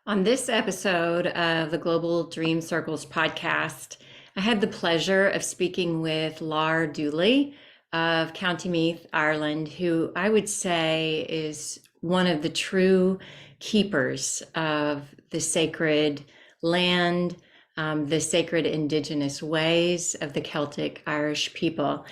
On this episode of the Global Dream Circles podcast, I had the pleasure of speaking with Lar Dooley of County Meath, Ireland, who I would say is one of the true keepers of the sacred land, the sacred indigenous ways of the Celtic Irish people.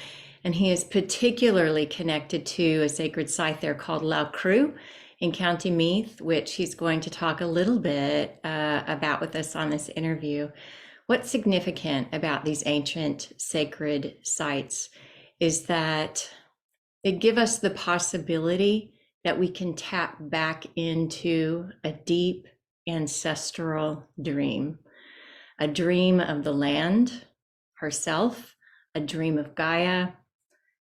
And he is particularly connected to a sacred site there called Loughcrew in County Meath, which he's going to talk a little bit about with us on this interview. What's significant about these ancient sacred sites is that they give us the possibility that we can tap back into a deep ancestral dream, a dream of the land herself, a dream of Gaia,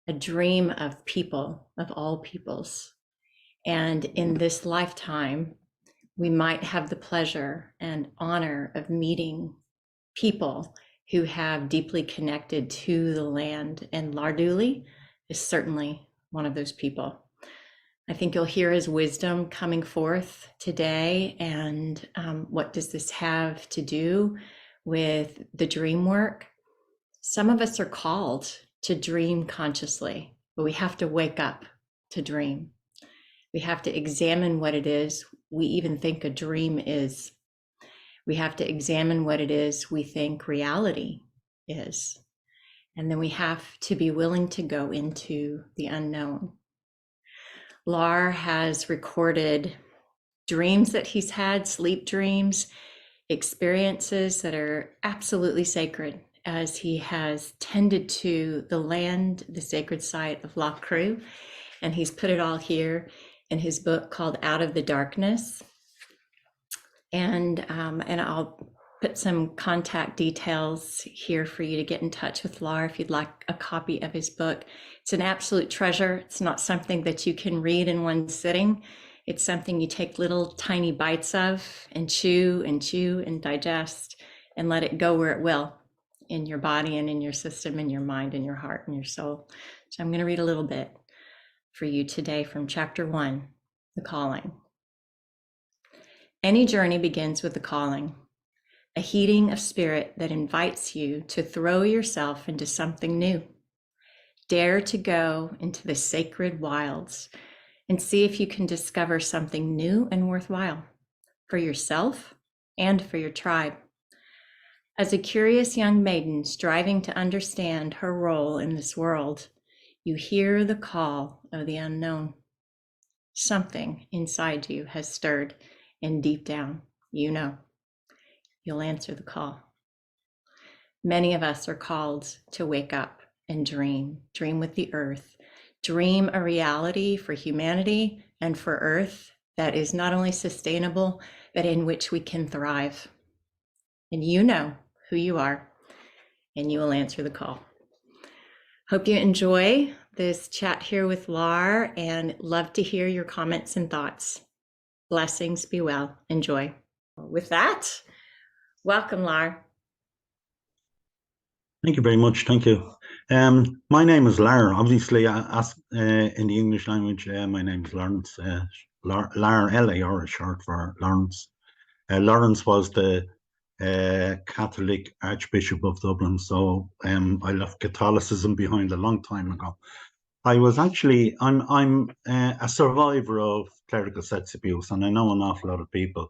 a dream of people, of all peoples. And in this lifetime, we might have the pleasure and honor of meeting people who have deeply connected to the land. And Lar Dooley is certainly one of those people. I think you'll hear his wisdom coming forth today. And what does this have to do with the dream work? Some of us are called to dream consciously, but we have to wake up to dream. We have to examine what it is we even think a dream is. We have to examine what it is we think reality is. And then we have to be willing to go into the unknown. Lar has recorded dreams that he's had, sleep dreams, experiences that are absolutely sacred as he has tended to the land, the sacred site of Loughcrew. And he's put it all here in his book called Out of the Darkness. And I'll put some contact details here for you to get in touch with Lar if you'd like a copy of his book. It's an absolute treasure. It's not something that you can read in one sitting. It's something you take little tiny bites of and chew and digest and let it go where it will in your body and in your system, in your mind and your heart and your soul. So I'm going to read a little bit for you today from chapter 1, The Calling. Any journey begins with the calling, a heating of spirit that invites you to throw yourself into something new. Dare to go into the sacred wilds and see if you can discover something new and worthwhile for yourself and for your tribe. As a curious young maiden striving to understand her role in this world, you hear the call of the unknown. Something inside you has stirred, and deep down, you know, you'll answer the call. Many of us are called to wake up and dream with the earth, dream a reality for humanity and for Earth that is not only sustainable, but in which we can thrive. And you know who you are, and you will answer the call. Hope you enjoy this chat here with Lar and love to hear your comments and thoughts. Blessings, be well, enjoy. With that, welcome, Lar. Thank you very much. Thank you. My name is Lar. Obviously, in the English language, my name is Lawrence. Lar, L-A-R is short for Lawrence. Lawrence was the Catholic Archbishop of Dublin, so I left Catholicism behind a long time ago. I was actually, I'm a survivor of clerical sex abuse, and I know an awful lot of people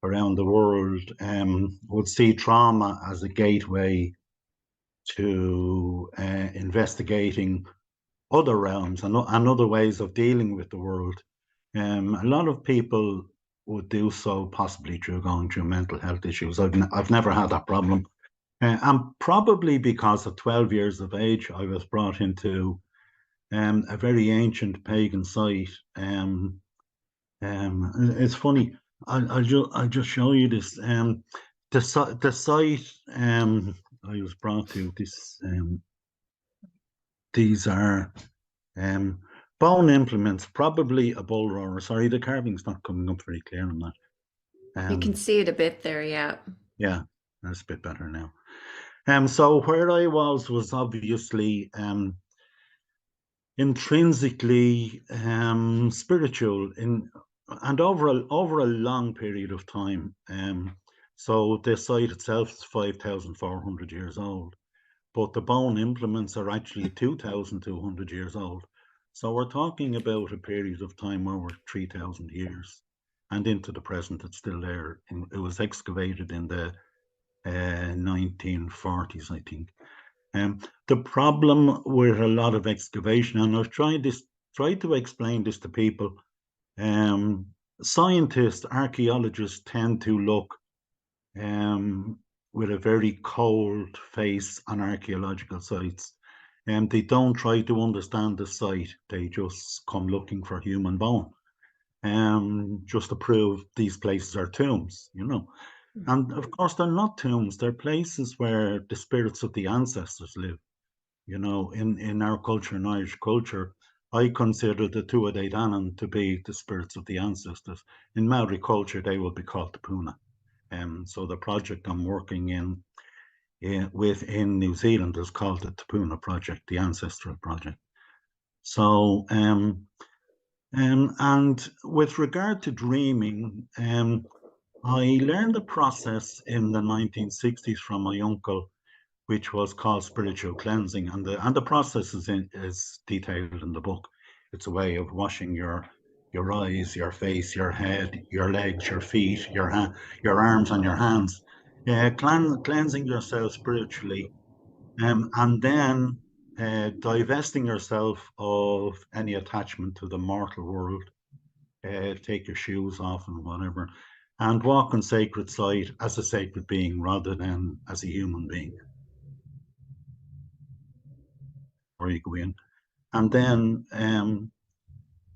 around the world would see trauma as a gateway to investigating other realms and other ways of dealing with the world. A lot of people would do so possibly through going through mental health issues. I've never had that problem. And probably because at 12 years of age, I was brought into a very ancient pagan site. It's funny, I'll just show you this. The site I was brought to, these are bone implements, probably a bull roarer. Sorry, the carving's not coming up very clear on that. You can Um, see it a bit there, yeah. yeah, that's a bit better now. So where I was obviously intrinsically spiritual and over a long period of time. So the site itself is 5,400 years old, but the bone implements are actually 2,200 years old. So we're talking about a period of time over 3,000 years, and into the present, it's still there. It was excavated in the 1940s, I think. The problem with a lot of excavation, and I've tried to explain this to people. Um, Scientists, archaeologists tend to look um, with a very cold face on archaeological sites, and they don't try to understand the site. They just come looking for human bone, just to prove these places are tombs, you know. And of course, they're not tombs. They're places where the spirits of the ancestors live. You know, in our culture, in Irish culture, I consider the Tua De Danann to be the spirits of the ancestors. In Maori culture, they will be called the Puna. So the project I'm working in New Zealand is called the Tapuna Project, the Ancestral Project. So, and with regard to dreaming, I learned the process in the 1960s from my uncle, which was called spiritual cleansing, and the process is detailed in the book. It's a way of washing your eyes, your face, your head, your legs, your feet, your arms, and your hands, cleansing yourself spiritually, and then divesting yourself of any attachment to the mortal world. Take your shoes off and whatever, and walk on sacred site as a sacred being rather than as a human being. Or you go in. And then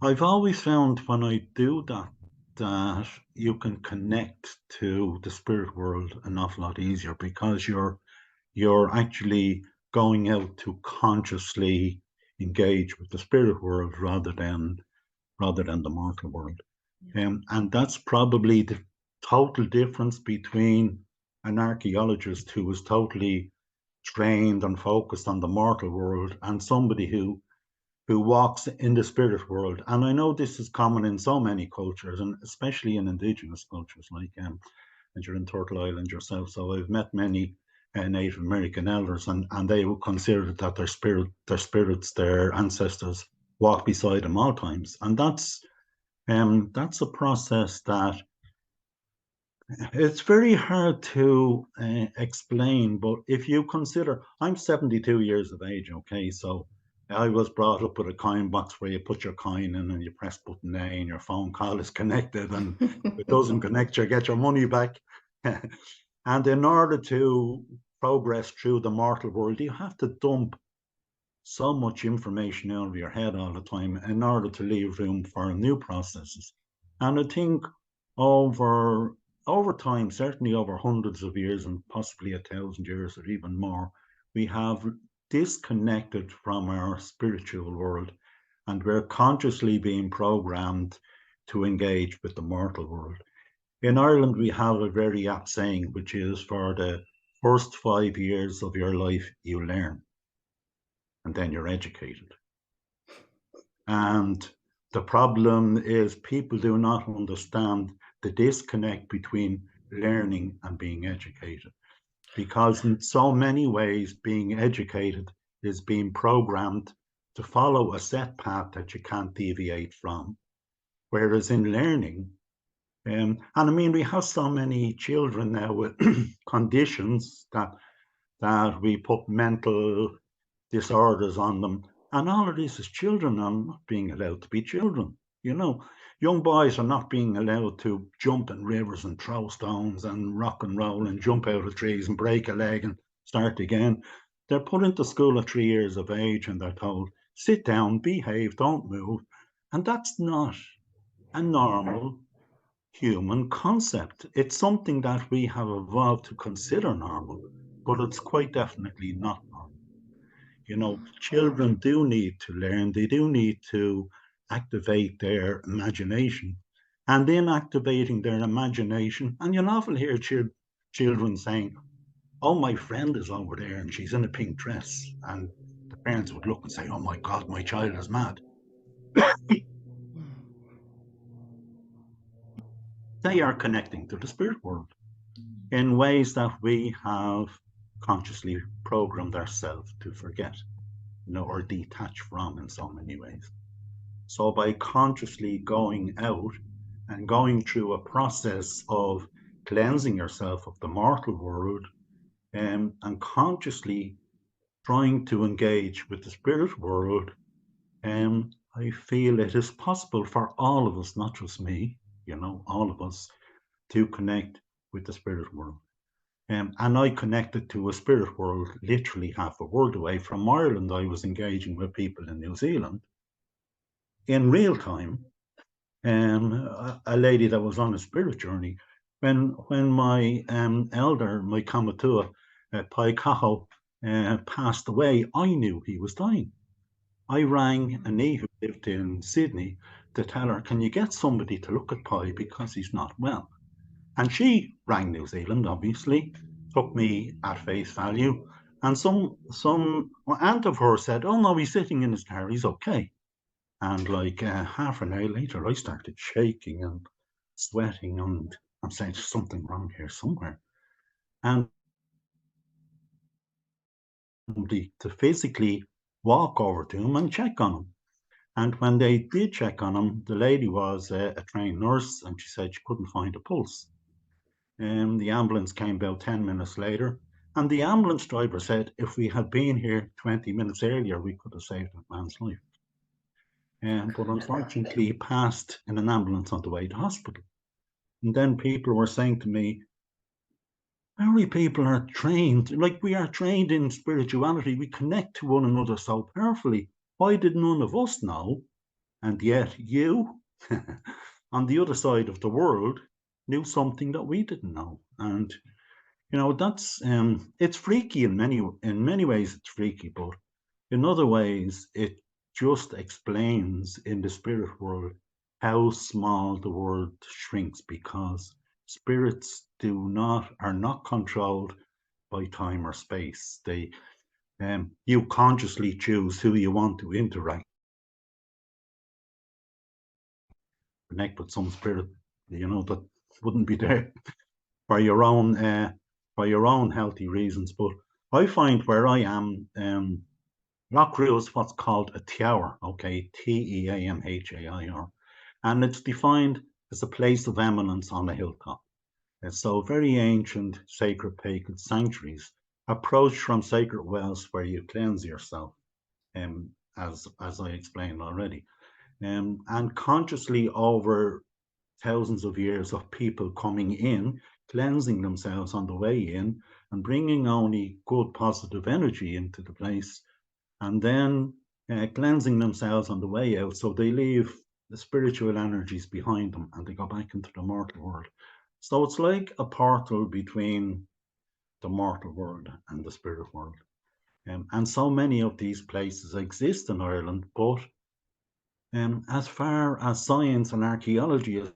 I've always found when I do that, that you can connect to the spirit world an awful lot easier because you're actually going out to consciously engage with the spirit world rather than the mortal world. And that's probably the total difference between an archaeologist who is totally trained and focused on the mortal world and somebody who walks in the spirit world. And I know this is common in so many cultures, and especially in indigenous cultures, like and you're in Turtle Island yourself. So I've met many Native American elders, and they would consider that their spirits, their ancestors walk beside them all times. And that's a process that it's very hard to explain, but if you consider, I'm 72 years of age, okay, so I was brought up with a coin box where you put your coin in and you press button A and your phone call is connected, and if it doesn't connect, you get your money back. And in order to progress through the mortal world, you have to dump so much information out of your head all the time in order to leave room for new processes. And I think over over time, certainly over hundreds of years and possibly 1,000 years or even more, we have disconnected from our spiritual world, and we're consciously being programmed to engage with the mortal world. In Ireland, we have a very apt saying, which is for the first 5 years of your life, you learn, and then you're educated. And the problem is people do not understand the disconnect between learning and being educated. Because in so many ways, being educated is being programmed to follow a set path that you can't deviate from. Whereas in learning, and I mean, we have so many children now with conditions that we put mental disorders on them. And all of this is children are not being allowed to be children. You know, young boys are not being allowed to jump in rivers and throw stones and rock and roll and jump out of trees and break a leg and start again. They're put into school at 3 years of age and they're told, sit down, behave, don't move. And that's not a normal human concept. It's something that we have evolved to consider normal, but it's quite definitely not normal. You know, children do need to learn, they do need to activate their imagination. and then activating their imagination. And you'll often hear children saying, "Oh, my friend is over there and she's in a pink dress." And the parents would look and say, "Oh my God, my child is mad." They are connecting to the spirit world in ways that we have consciously programmed ourselves to forget, or detach from in so many ways. So by consciously going out and going through a process of cleansing yourself of the mortal world, and consciously trying to engage with the spirit world, I feel it is possible for all of us, not just me, all of us, to connect with the spirit world. And I connected to a spirit world literally half a world away from Ireland. I was engaging with people in New Zealand in real time. A lady that was on a spirit journey. When my elder, my Kamatua, Pai Kaho, passed away, I knew he was dying. I rang a knee who lived in Sydney to tell her, "Can you get somebody to look at Pai because he's not well?" And she rang New Zealand, obviously, took me at face value. And some aunt of hers said, "Oh no, he's sitting in his car, he's okay." And like half an hour later, I started shaking and sweating, and I'm saying there's something wrong here somewhere. And to physically walk over to him and check on him. And when they did check on him, the lady was a trained nurse, and she said she couldn't find a pulse. The ambulance came about 10 minutes later, and the ambulance driver said if we had been here 20 minutes earlier, we could have saved that man's life. But unfortunately, he passed in an ambulance on the way to hospital. And then people were saying to me, "Our people are trained, like we are trained in spirituality. We connect to one another so powerfully. Why did none of us know? And yet you, on the other side of the world, knew something that we didn't know." And that's it's freaky in many ways. It's freaky, but in other ways, it just explains in the spirit world how small the world shrinks, because spirits are not controlled by time or space. You consciously choose who you want to interact, connect with some spirit, that wouldn't be there for your own healthy reasons. But I find where I am, Loughcrew is what's called a tower, okay, Teamhair, and it's defined as a place of eminence on a hilltop. And so very ancient, sacred pagan sanctuaries, approached from sacred wells where you cleanse yourself, as I explained already, and consciously over thousands of years of people coming in, cleansing themselves on the way in, and bringing only good, positive energy into the place, and then cleansing themselves on the way out. So they leave the spiritual energies behind them and they go back into the mortal world. So it's like a portal between the mortal world and the spirit world. And so many of these places exist in Ireland, but as far as science and archaeology is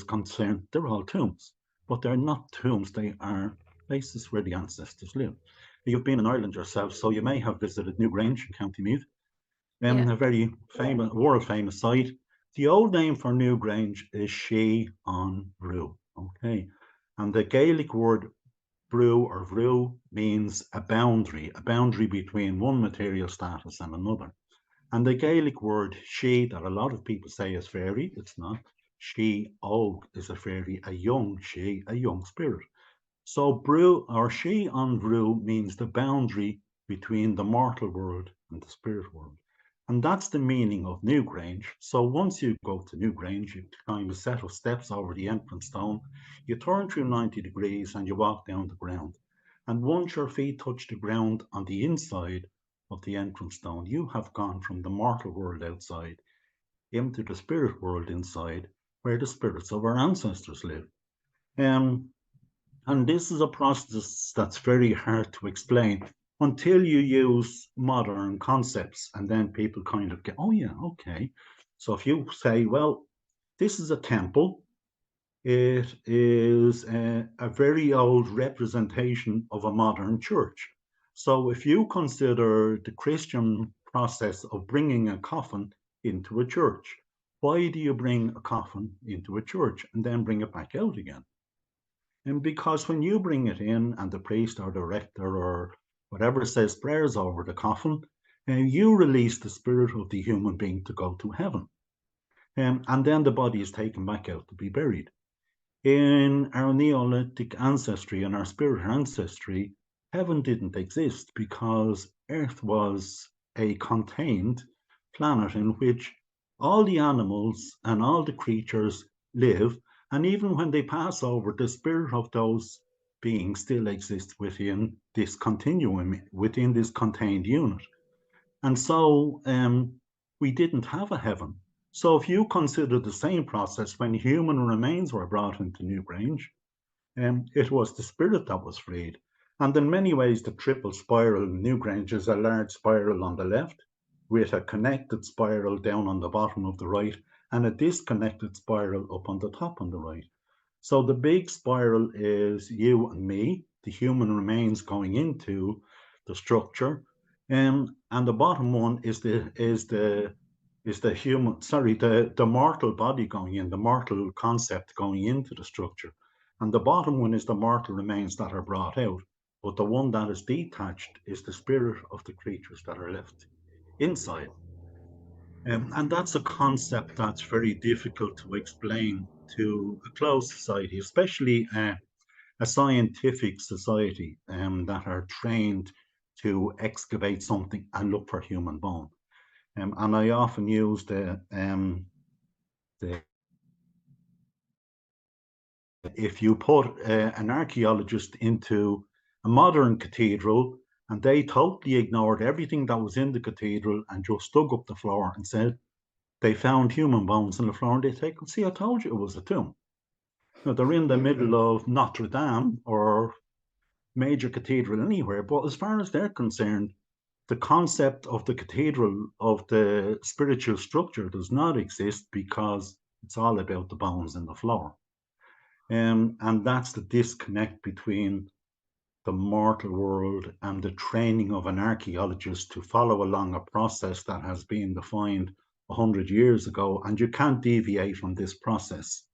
concerned, they're all tombs. But they're not tombs, they are places where the ancestors live. You've been in Ireland yourself, so you may have visited Newgrange in County Meath, Yeah. a very famous, world-famous site. The old name for Newgrange is She on Brew, okay? And the Gaelic word brew or vrew means a boundary between one material status and another. And the Gaelic word she, that a lot of people say is fairy, it's not. She og is a fairy, a young she, a young spirit. So brew or she on brew means the boundary between the mortal world and the spirit world. And that's the meaning of Newgrange. So once you go to Newgrange, you climb a set of steps over the entrance stone, you turn through 90 degrees and you walk down the ground. And once your feet touch the ground on the inside of the entrance stone, you have gone from the mortal world outside into the spirit world inside, where the spirits of our ancestors live. Um, and this is a process that's very hard to explain until you use modern concepts, and then people kind of get, "Oh yeah, okay." So if you say, well, this is a temple, it is a very old representation of a modern church. So if you consider the Christian process of bringing a coffin into a church, why do you bring a coffin into a church and then bring it back out again? And because when you bring it in and the priest or the rector or whatever says prayers over the coffin, you release the spirit of the human being to go to heaven. And then the body is taken back out to be buried. In our Neolithic ancestry and our spiritual ancestry, heaven didn't exist because Earth was a contained planet in which all the animals and all the creatures live. And even when they pass over, the spirit of those beings still exists within this continuum, within this contained unit. And so we didn't have a heaven. So if you consider the same process when human remains were brought into Newgrange, it was the spirit that was freed. And in many ways, the triple spiral in Newgrange is a large spiral on the left with a connected spiral down on the bottom of the right and a disconnected spiral up on the top on the right. So the big spiral is you and me, the human remains going into the structure, and the bottom one is the mortal body going in, the mortal concept going into the structure, and the bottom one is the mortal remains that are brought out. But the one that is detached is the spirit of the creatures that are left inside. And that's a concept that's very difficult to explain to a closed society, especially a scientific society that are trained to excavate something and look for human bone. And I often use the if you put an archaeologist into a modern cathedral and they totally ignored everything that was in the cathedral and just dug up the floor and said they found human bones in the floor, and they say, see, I told you it was a tomb. Now, they're in the middle of Notre Dame or major cathedral anywhere, but as far as they're concerned, the concept of the cathedral, of the spiritual structure, does not exist because it's all about the bones in the floor. And that's the disconnect between the mortal world and the training of an archaeologist to follow along a process that has been defined 100 years ago, and you can't deviate from this process.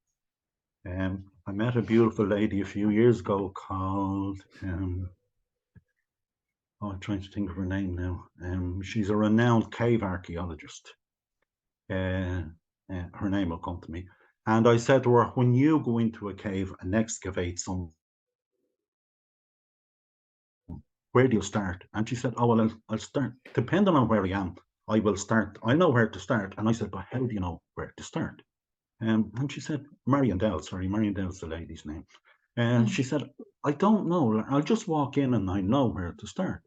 I met a beautiful lady a few years ago called, I'm trying to think of her name now. She's a renowned cave archaeologist. Her name will come to me. And I said to her, when you go into a cave and excavate something, where do you start? And she said, oh, well, I'll start, depending on where I am, I will start. I know where to start. And I said, but how do you know where to start? And she said, Marion Dell's the lady's name. And she said, I don't know. I'll just walk in and I know where to start.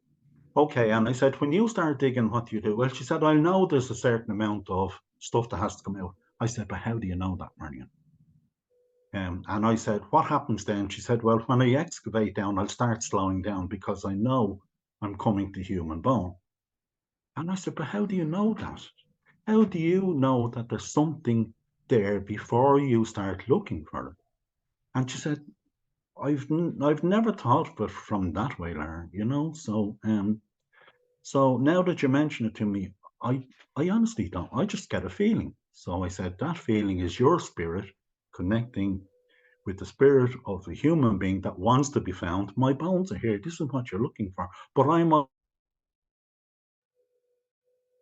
Okay. And I said, when you start digging, what do you do? Well, she said, I know there's a certain amount of stuff that has to come out. I said, but how do you know that, Marion? And I said, what happens then? She said, well, when I excavate down, I'll start slowing down because I know I'm coming to human bone. And I said, but how do you know that? How do you know that there's something there before you start looking for it? And she said, I've never thought of it from that way, Lara, you know? So now that you mention it to me, I honestly don't. I just get a feeling. So I said, that feeling is your spirit connecting with the spirit of a human being that wants to be found. My bones are here. This is what you're looking for. But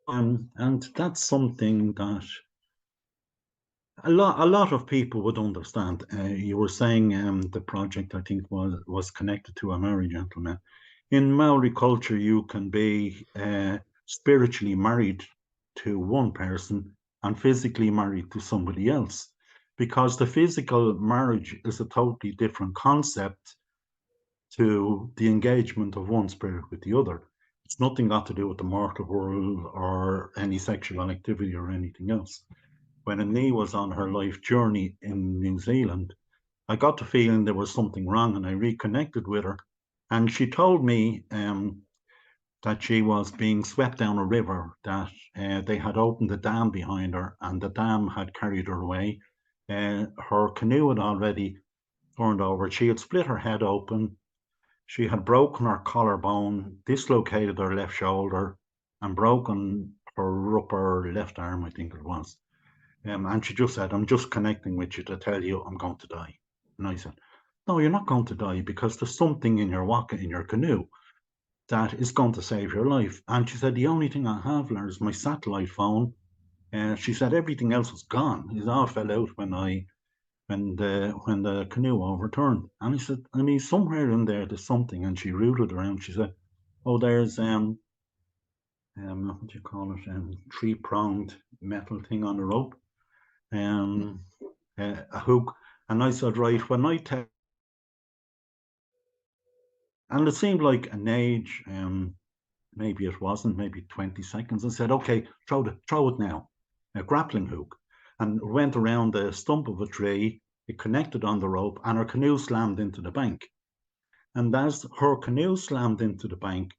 and that's something that a lot of people would understand. You were saying the project, I think, was connected to a Maori gentleman. In Maori culture, you can be spiritually married to one person and physically married to somebody else, because the physical marriage is a totally different concept to the engagement of one spirit with the other. It's nothing got to do with the mortal world or any sexual activity or anything else. When Annie was on her life journey in New Zealand, I got the feeling there was something wrong, and I reconnected with her. And she told me that she was being swept down a river, that they had opened the dam behind her and the dam had carried her away. Her canoe had already turned over. She had split her head open. She had broken her collarbone, dislocated her left shoulder, and broken her upper left arm, I think it was. And she just said, I'm just connecting with you to tell you I'm going to die. And I said, no, you're not going to die, because there's something in your waka, in your canoe, that is going to save your life. And she said, the only thing I have, Lars, is my satellite phone. And she said everything else was gone. It all fell out when the canoe overturned. And I said, I mean, somewhere in there's something. And she rooted around. She said, oh, there's what do you call it? Three-pronged metal thing on the rope. A hook. And I said, right, when I tell, and it seemed like an age, maybe it wasn't, maybe 20 seconds. I said, okay, throw it now. A grappling hook. And it went around the stump of a tree. It connected on the rope, and her canoe slammed into the bank. And as her canoe slammed into the bank,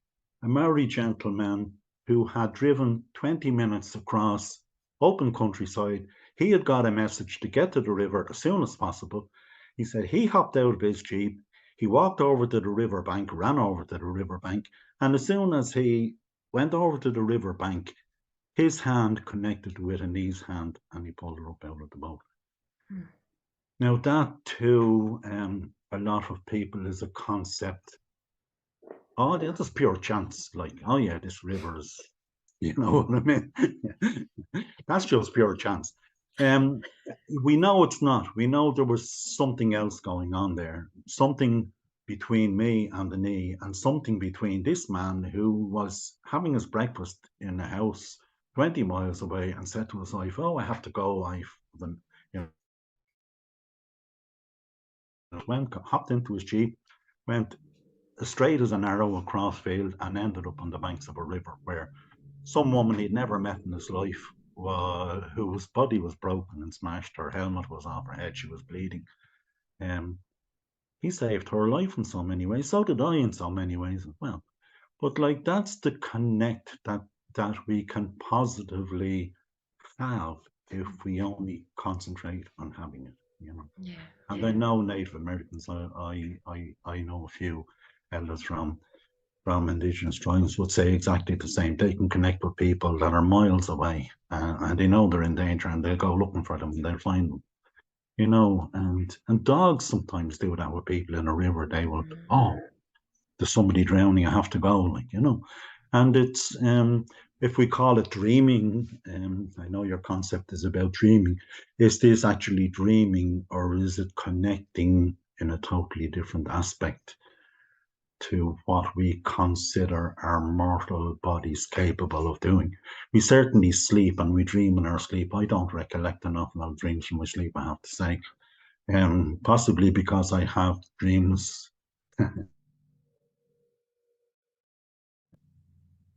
a Maori gentleman who had driven 20 minutes across open countryside, he had got a message to get to the river as soon as possible. He said he hopped out of his Jeep, he walked over to the riverbank, ran over to the riverbank, and as soon as he went over to the riverbank, his hand connected with Ani's hand, and he pulled her up out of the boat. Mm. Now that too, a lot of people is a concept. Oh, that's pure chance. Like, oh yeah, this river is, you know what I mean? That's just pure chance. We know it's not. We know there was something else going on there. Something between me and the knee, and something between this man who was having his breakfast in a house 20 miles away and said to his wife, oh, I have to go, wife. Then, you know, hopped into his Jeep, went as straight as an arrow across field, and ended up on the banks of a river where some woman he'd never met in his life, whose body was broken and smashed, her helmet was off her head, she was bleeding. He saved her life in so many ways. So did I in so many ways as well. But like, that's the connect that we can positively have if we only concentrate on having it, you know. Yeah. And I know Native Americans. I know a few elders from indigenous tribes would say exactly the same. They can connect with people that are miles away, and they know they're in danger, and they'll go looking for them, and they'll find them. You know, and dogs sometimes do that with people in a river. They will, oh, there's somebody drowning, I have to go, like, you know. And it's, if we call it dreaming, I know your concept is about dreaming. Is this actually dreaming, or is it connecting in a totally different aspect to what we consider our mortal bodies capable of doing? We certainly sleep and we dream in our sleep. I don't recollect an awful lot of dreams from my sleep, I have to say. Possibly because I have dreams.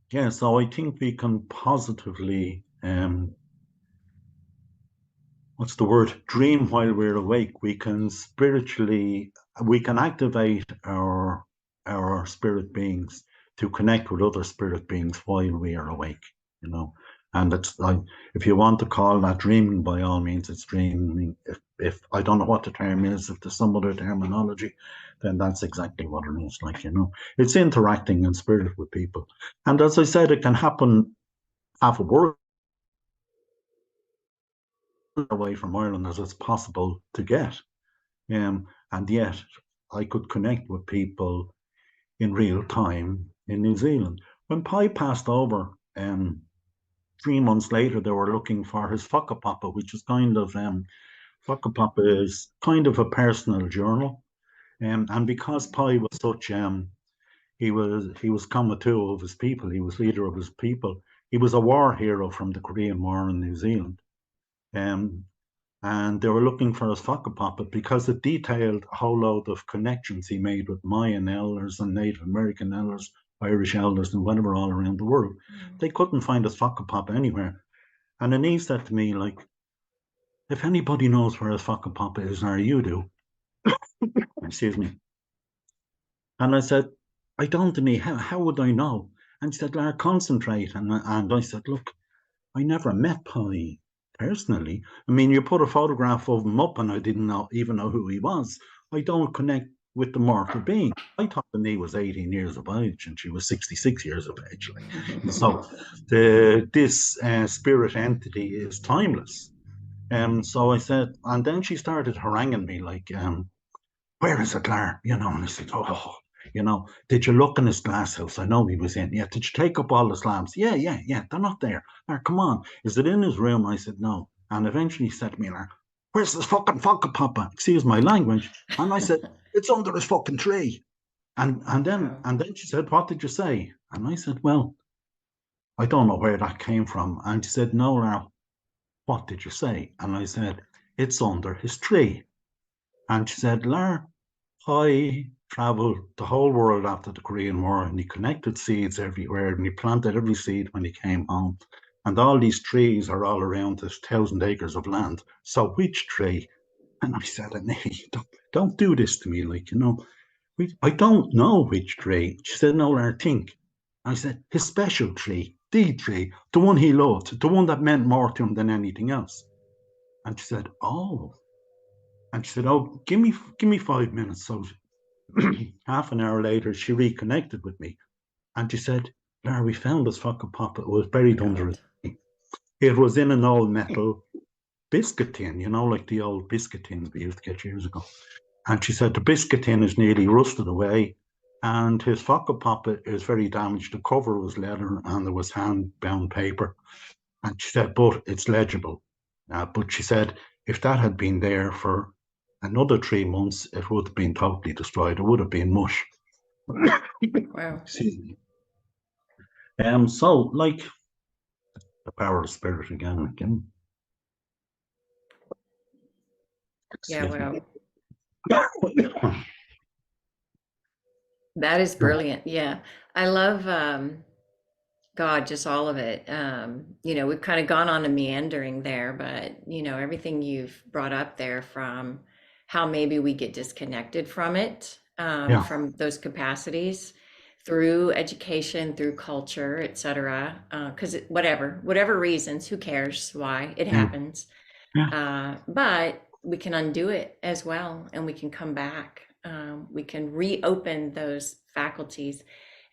Yeah, so I think we can positively, what's the word? Dream while we're awake. We can spiritually, we can activate our spirit beings to connect with other spirit beings while we are awake, you know. And it's like, if you want to call that dreaming, by all means, it's dreaming. If I don't know what the term is, if there's some other terminology, then that's exactly what it is. Like, you know, it's interacting in spirit with people. And as I said, it can happen half a world away from Ireland as it's possible to get. And yet I could connect with people in real time in New Zealand. When Pi passed over, 3 months later, they were looking for his whakapapa, which is kind of, whakapapa is kind of a personal journal. And because Pi was such, he was Kamatu of his people, he was leader of his people, he was a war hero from the Korean War in New Zealand. And they were looking for his whakapapa because it detailed a whole load of connections he made with Mayan elders and Native American elders, Irish elders, and whatever all around the world. They couldn't find his whakapapa anywhere. And then he said to me, like, if anybody knows where his whakapapa is, or you do, excuse me. And I said, I don't, how would I know? And she said, Lar, concentrate. And I said, look, I never met Pi personally. I mean, you put a photograph of him up and I didn't even know who he was. I don't connect with the mortal being. I thought the knee was 18 years of age and she was 66 years of age. Like. So this spirit entity is timeless. So I said, and then she started haranguing me like, where is it, Lar? And I said, did you look in his glass house? I know he was in. Yeah, did you take up all his lamps? Yeah, they're not there. Lar, come on. Is it in his room? I said, no. And eventually he said to me, Lar, where's this fucking Funka Papa? Excuse my language. And I said, it's under his fucking tree. And then she said, what did you say? And I said, well, I don't know where that came from. And she said, no, Lar, what did you say? And I said, it's under his tree. And she said, Lar, I travelled the whole world after the Korean War and he connected seeds everywhere and he planted every seed when he came home. And all these trees are all around this 1,000 acres of land. So which tree? And I said, don't do this to me. Like, I don't know which tree. She said, no, Lar, think. I said, his special tree, the tree, the one he loved, the one that meant more to him than anything else. And she said, oh. And she said, oh, give me 5 minutes. So half an hour later, she reconnected with me. And she said, Lar, we found this fucking papa. It was buried under it. It was in an old metal biscuit tin, like the old biscuit tins we used to get years ago. And she said, the biscuit tin is nearly rusted away. And his Foca Papa is very damaged. The cover was leather and there was hand-bound paper. And she said, but it's legible. But she said, if that had been there for another 3 months, it would have been totally destroyed. It would have been mush. Wow. Excuse me. So, like, the power of spirit again. Yeah, wow. Me. That is brilliant. Yeah. I love God, just all of it. We've kind of gone on a meandering there, but everything you've brought up there from how maybe we get disconnected from it, Yeah. from those capacities through education, through culture, et cetera. Because whatever reasons, who cares why it happens? But we can undo it as well, and we can come back. We can reopen those faculties.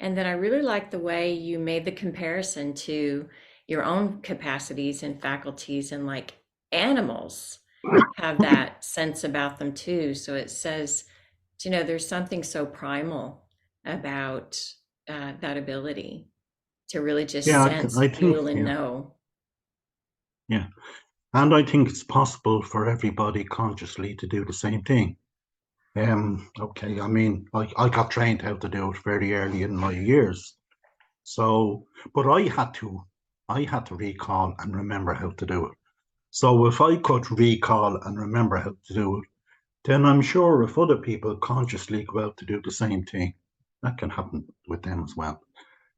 And then I really like the way you made the comparison to your own capacities and faculties, and like animals have that sense about them too. So it says, there's something so primal about that ability to really just sense, I think, feel, and know. Yeah. And I think it's possible for everybody consciously to do the same thing. Okay, I mean, I got trained how to do it very early in my years. So, but I had to recall and remember how to do it. So if I could recall and remember how to do it, then I'm sure if other people consciously go out to do the same thing, that can happen with them as well.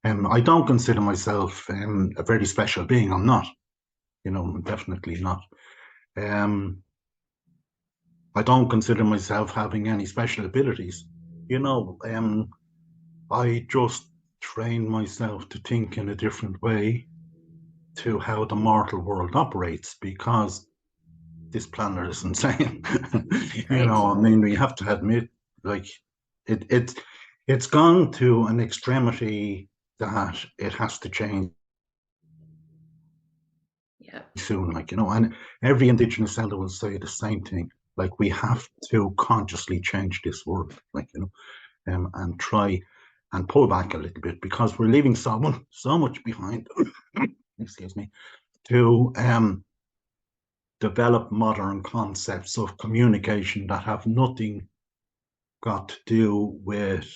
I don't consider myself a very special being. I'm not, definitely not. I don't consider myself having any special abilities. I just train myself to think in a different way to how the mortal world operates because this planet is insane. Right. I mean, we have to admit, like, it's gone to an extremity that it has to change Yeah. soon, and every indigenous elder will say the same thing. Like, we have to consciously change this world, and try and pull back a little bit because we're leaving so much behind. Excuse me, to develop modern concepts of communication that have nothing got to do with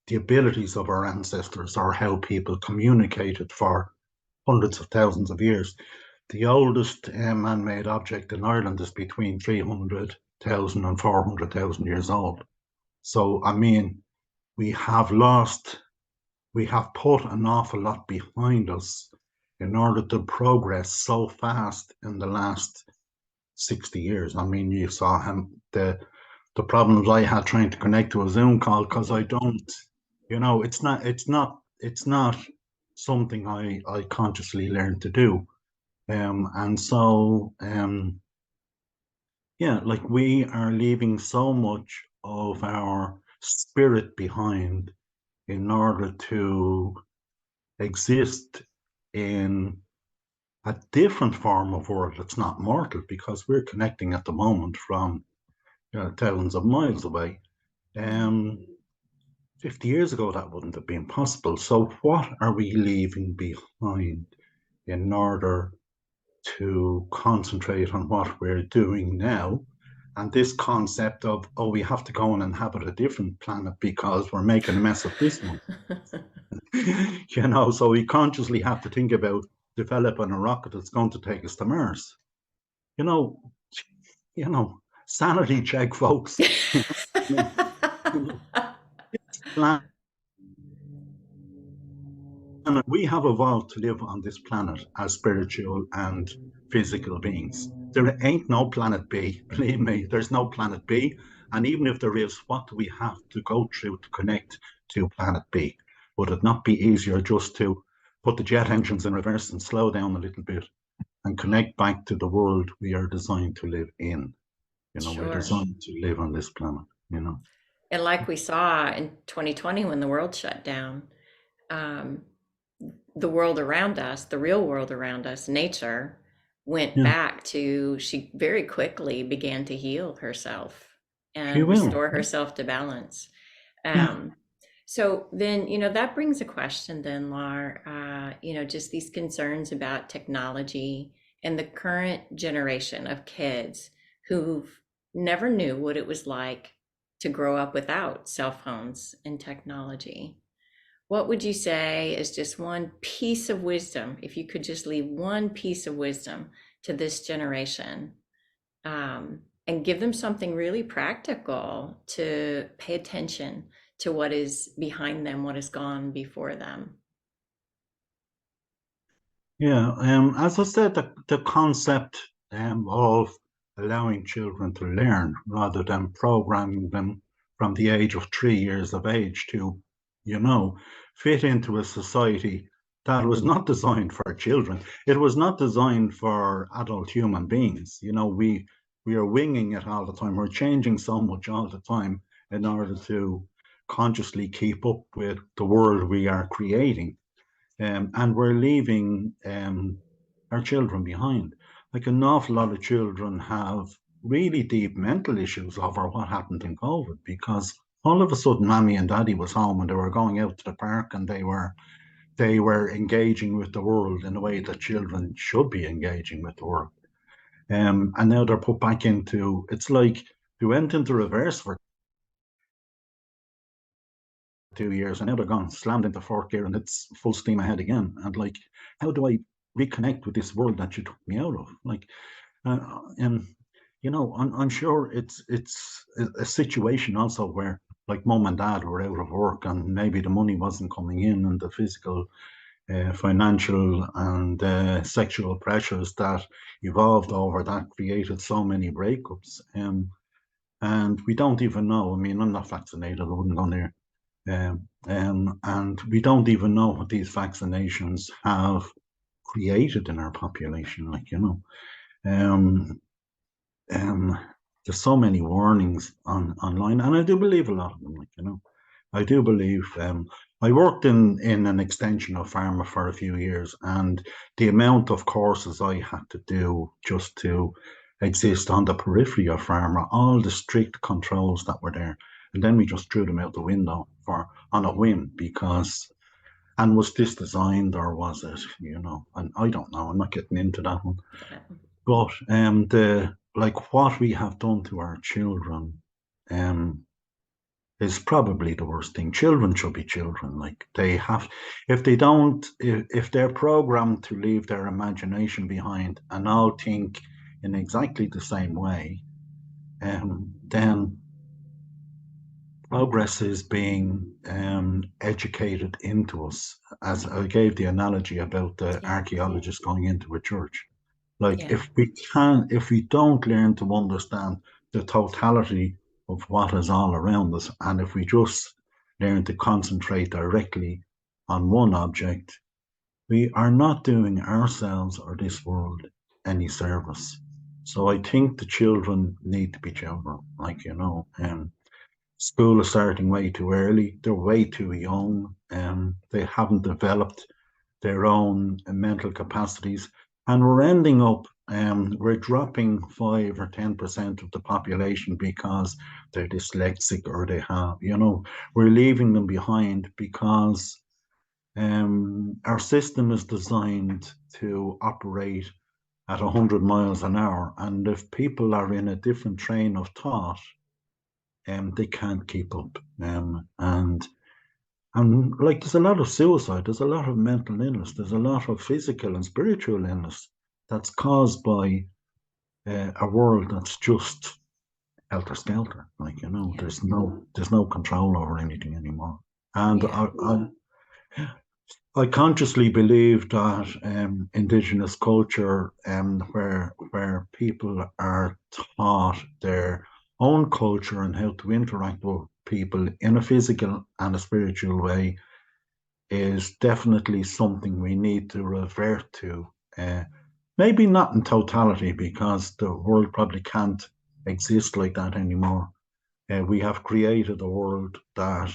the abilities of our ancestors or how people communicated for hundreds of thousands of years. The oldest man-made object in Ireland is between 300,000 and 400,000 years old. So, I mean, we have put an awful lot behind us in order to progress so fast in the last 60 years. I mean, you saw the problems I had trying to connect to a Zoom call because I don't, it's not something I consciously learned to do. And so, yeah, like we are leaving so much of our spirit behind in order to exist in a different form of world that's not mortal, because we're connecting at the moment from thousands of miles away. Mm. Um, 50 years ago, that wouldn't have been possible. So, what are we leaving behind in order to concentrate on what we're doing now? And this concept of, oh, we have to go and inhabit a different planet because we're making a mess of this one. So we consciously have to think about developing a rocket that's going to take us to Mars. You know, you know, sanity check, folks. Planet, we have evolved to live on this planet as spiritual and physical beings. There ain't no planet B. Believe me, there's no planet B. And even if there is, what do we have to go through to connect to planet B? Would it not be easier just to put the jet engines in reverse and slow down a little bit and connect back to the world we are designed to live in? We're Sure. designed to live on this planet. And like we saw in 2020 when the world shut down, um, the world around us, the real world around us, nature, went Yeah, back to, she very quickly began to heal herself she and will. restore herself to balance. Yeah, Um, so then, that brings a question then, Lar, just these concerns about technology and the current generation of kids who've never knew what it was like to grow up without cell phones and technology. What would you say is just one piece of wisdom, if you could just leave one piece of wisdom to this generation, and give them something really practical to pay attention to what is behind them, what has gone before them? yeah. As I said, the concept of allowing children to learn rather than programming them from the age of 3 years of age to, you know, fit into a society that was not designed for children. It was not designed for adult human beings. We are winging it all the time. We're changing so much all the time in order to consciously keep up with the world we are creating, and we're leaving our children behind. Like an awful lot of children have really deep mental issues over what happened in COVID, because all of a sudden, mommy and daddy was home and they were going out to the park and they were engaging with the world in a way that children should be engaging with the world. And now they're put back into, it's like they went into reverse for 2 years, and now they're gone slammed into fourth gear and it's full steam ahead again. And like, how do I reconnect with this world that you took me out of? Like, and I'm sure it's a situation also where like mom and dad were out of work and maybe the money wasn't coming in, and the physical, financial, and sexual pressures that evolved over that created so many breakups. And we don't even know. I mean, I'm not vaccinated. I wouldn't go near. And we don't even know what these vaccinations have created in our population. Um, um, there's so many warnings online, and I do believe a lot of them. I do believe. I worked in an extension of pharma for a few years, and the amount of courses I had to do just to exist on the periphery of pharma, all the strict controls that were there, and then we just threw them out the window for on a whim because. And was this designed or was it? And I don't know. I'm not getting into that one. Yeah. But the like what we have done to our children um is probably the worst thing. Children should be children. Like they have, if they don't, if they're programmed to leave their imagination behind and all think in exactly the same way, then progress is being educated into us. As I gave the analogy about the Yeah. archaeologist going into a church. Like Yeah. if we don't learn to understand the totality of what is all around us, and if we just learn to concentrate directly on one object, we are not doing ourselves or this world any service. So I think the children need to be children, school is starting way too early. They're way too young. They haven't developed their own mental capacities, and we're ending up. We're dropping 5 or 10% of the population because they're dyslexic or they have, we're leaving them behind because our system is designed to operate at 100 miles an hour. And if people are in a different train of thought, they can't keep up. And like there's a lot of suicide, there's a lot of mental illness, there's a lot of physical and spiritual illness that's caused by a world that's just helter skelter. Yeah. There's no control over anything anymore. And Yeah. I consciously believe that indigenous culture, where people are taught their own culture and how to interact with people in a physical and a spiritual way, is definitely something we need to revert to. Maybe not in totality, because the world probably can't exist like that anymore. We have created a world that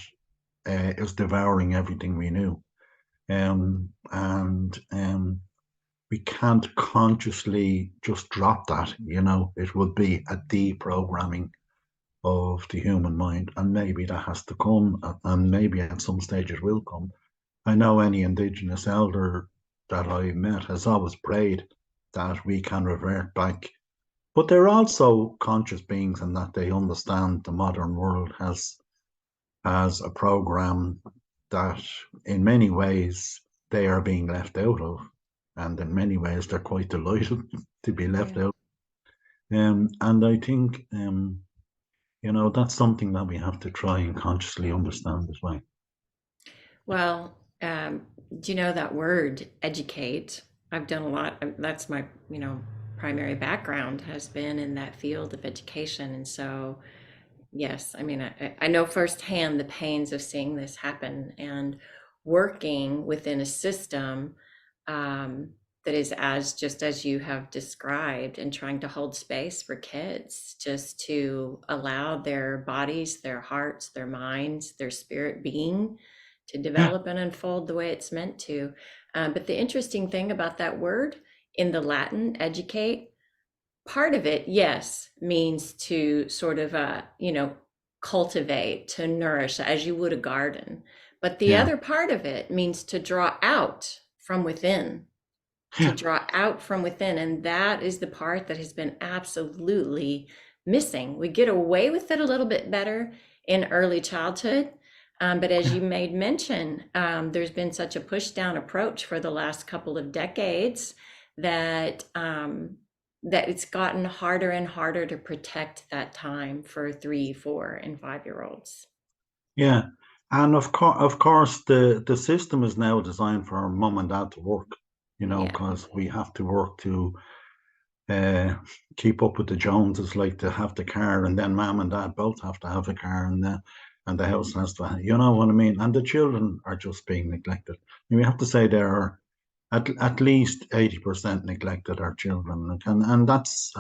is devouring everything we knew. And we can't consciously just drop that. It would be a deprogramming of the human mind, and maybe that has to come, and maybe at some stage it will come. I know any indigenous elder that I met has always prayed that we can revert back, but they're also conscious beings in that they understand the modern world has a program that in many ways they are being left out of, and in many ways they're quite delighted to be left Yeah. out. And I think that's something that we have to try and consciously understand as well. Well, do you know that word educate? I've done a lot. That's my, primary background has been in that field of education. And so, yes, I mean, I know firsthand the pains of seeing this happen and working within a system um, that is as just as you have described, and trying to hold space for kids just to allow their bodies, their hearts, their minds, their spirit being to Yeah, develop and unfold the way it's meant to. But the interesting thing about that word in the Latin, educate, part of it, yes, means to sort of, cultivate, to nourish, as you would a garden. But the yeah, other part of it means to draw out from within, to yeah, draw out from within. And that is the part that has been absolutely missing. We get away with it a little bit better in early childhood. But as yeah. you made mention, there's been such a push down approach for the last couple of decades that that it's gotten harder and harder to protect that time for 3, 4, and 5 year olds. Yeah. And of course, the system is now designed for mom and dad to work, Yeah. because we have to work to uh, keep up with the Joneses, like to have the car, and then mom and dad both have to have a car, and the house has to, you know what I mean? And the children are just being neglected. And we have to say there are at least 80% neglected are children, and that's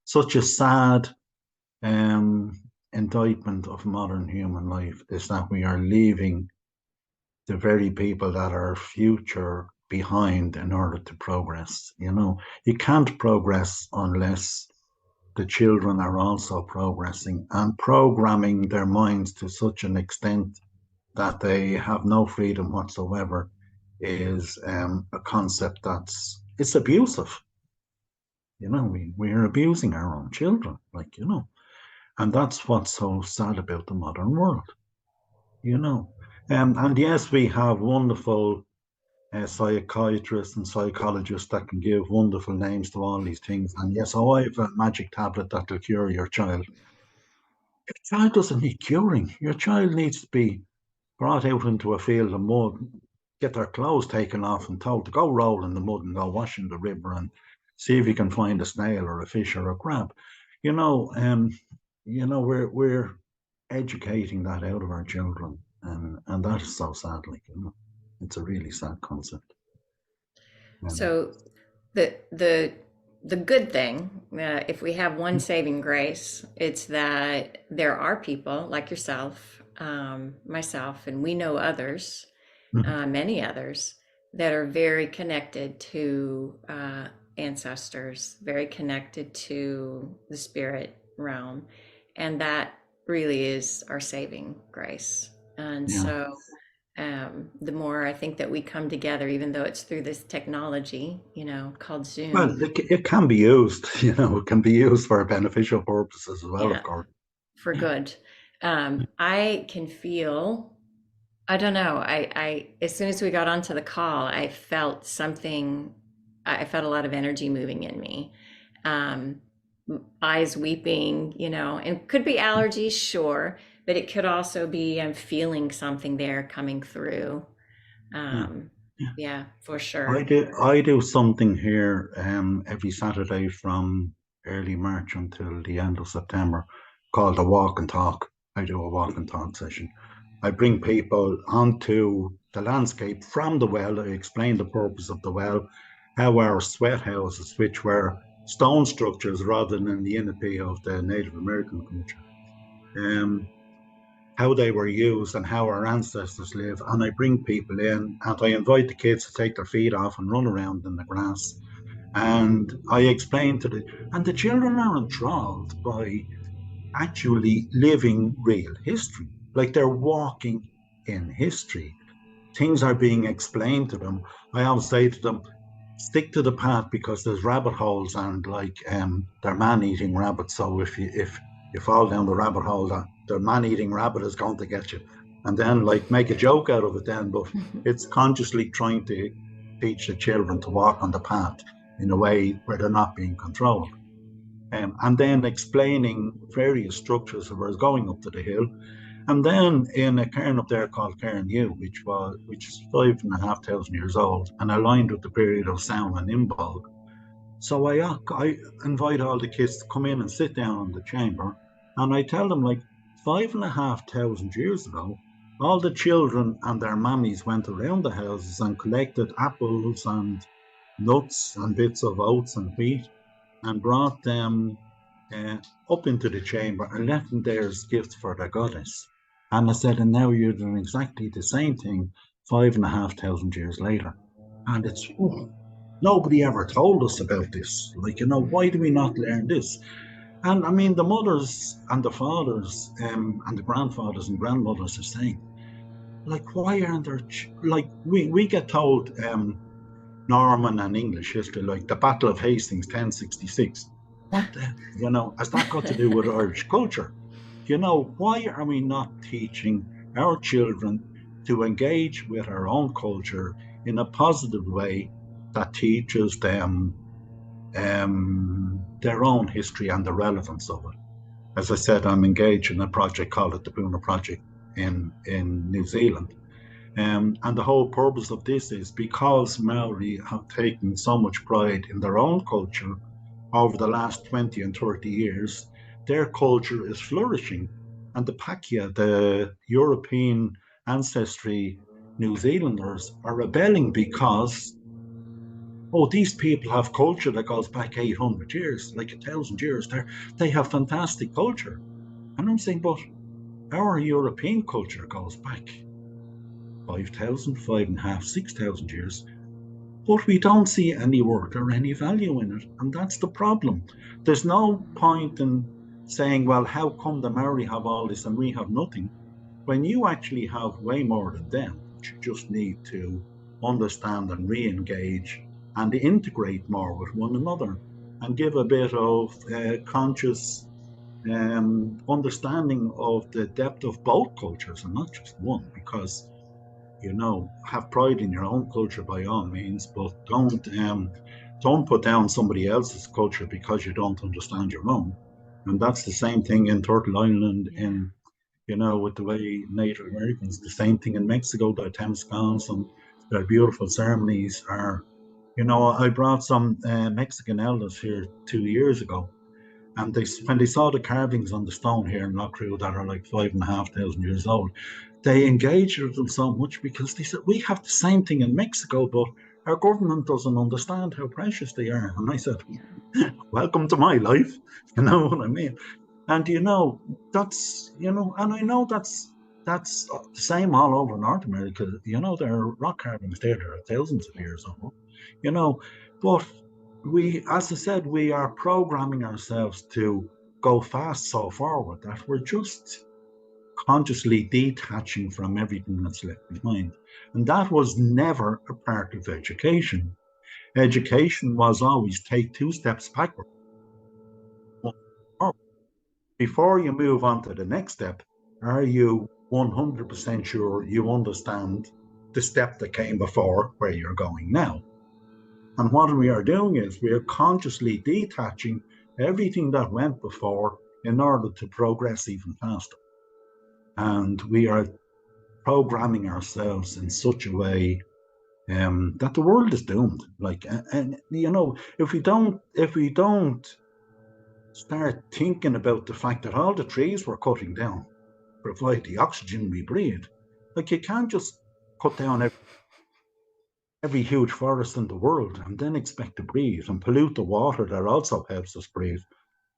such a sad um, indictment of modern human life, is that we are leaving the very people that are future behind in order to progress. You can't progress unless the children are also progressing and programming their minds to such an extent that they have no freedom whatsoever, is a concept it's abusive. We're abusing our own children, and that's what's so sad about the modern world, you know. And yes, we have wonderful psychiatrists and psychologists that can give wonderful names to all these things. And yes, oh, I have a magic tablet that will cure your child. Your child doesn't need curing. Your child needs to be brought out into a field of mud, get their clothes taken off and told to go roll in the mud and go wash in the river and see if you can find a snail or a fish or a crab. You know, um, we're educating that out of our children, and that is so sad, It's a really sad concept. Um, So the the the good thing, if we have one saving grace, it's that there are people like yourself, myself, and we know others, mhm. many others, that are very connected to ancestors, very connected to the spirit realm, and that really is our saving grace. And Yeah. so the more I think that we come together, even though it's through this technology, called Zoom. Well, it can be used, it can be used for beneficial purposes as well, of Yeah, course. for good. I can feel, I don't know, as soon as we got onto the call, I felt something, I felt a lot of energy moving in me. Um, Eyes weeping, and could be allergies, sure, but it could also be I'm feeling something there coming through. Yeah. Um, Yeah. yeah, for I sure. do I do something here every Saturday from early March until the end of September called a walk and talk. I do a walk and talk session. I bring people onto the landscape from the well. I explain the purpose of the well, how our sweat houses, which were stone structures rather than the ineptity of the Native American culture, um, how they were used and how our ancestors live. And I bring people in and I invite the kids to take their feet off and run around in the grass. And I explain to and the children are enthralled by actually living real history. Like they're walking in history. Things are being explained to them. I always say to them, stick to the path because there's rabbit holes and like they're man-eating rabbits. So if you fall down the rabbit hole, the man-eating rabbit is going to get you. And then like make a joke out of it then, but it's consciously trying to teach the children to walk on the path in a way where they're not being controlled. And then explaining various structures of where going up to the hill and then in a cairn up there called Cairn U, which is 5,500 years old and aligned with the period of Sound and Imbolg. So I invite all the kids to come in and sit down in the chamber, and I tell them like 5,500 years ago, all the children and their mammies went around the houses and collected apples and nuts and bits of oats and wheat and brought them uh, up into the chamber and left them there as gifts for their goddess. And I said, and now you're doing exactly the same thing 5,500 years later. And it's, oh, nobody ever told us about this. Like, why do we not learn this? And I mean, the mothers and the fathers and the grandfathers and grandmothers are saying, like, why aren't there, like, we get told Norman and English history, like the Battle of Hastings, 1066. What the, has that got to do with Irish culture? Why are we not teaching our children to engage with our own culture in a positive way that teaches them their own history and the relevance of it? As I said, I'm engaged in a project called the Boona Project in New Zealand. And the whole purpose of this is because Maori have taken so much pride in their own culture over the last 20 and 30 years, their culture is flourishing. And the Pakia, the European ancestry New Zealanders, are rebelling because, oh, these people have culture that goes back 800 years, like 1,000 years. They have fantastic culture. And I'm saying, but our European culture goes back 5,000, 5.5, 6,000 years, but we don't see any worth or any value in it. And that's the problem. There's no point in saying, well, how come the Maori have all this and we have nothing? When you actually have way more than them, but you just need to understand and re engage and integrate more with one another and give a bit of conscious understanding of the depth of both cultures and not just one, because have pride in your own culture by all means, but don't put down somebody else's culture because you don't understand your own. And that's the same thing in Turtle Island, Yeah. in with the way Native Americans, the same thing in Mexico, their Temscans and their beautiful ceremonies are. I brought some Mexican elders here 2 years ago, And when they saw the carvings on the stone here in Loughcrew that are like 5,500 years old, they engaged with them so much because they said, we have the same thing in Mexico, but our government doesn't understand how precious they are. And I said, Yeah. welcome to my life. You know what I mean? And and I know that's the same all over North America. There are rock carvings there that are thousands of Yeah. years old. You know, but as I said, we are programming ourselves to go fast so forward that we're just consciously detaching from everything that's left behind. And that was never a part of education. Education was always take 2 steps backward, one forward. Before you move on to the next step, are you 100% sure you understand the step that came before where you're going now? And what we are doing is we are consciously detaching everything that went before in order to progress even faster. And we are programming ourselves in such a way that the world is doomed. If we don't start thinking about the fact that all the trees we're cutting down provide the oxygen we breathe. Like, you can't just cut down every huge forest in the world and then expect to breathe and pollute the water that also helps us breathe.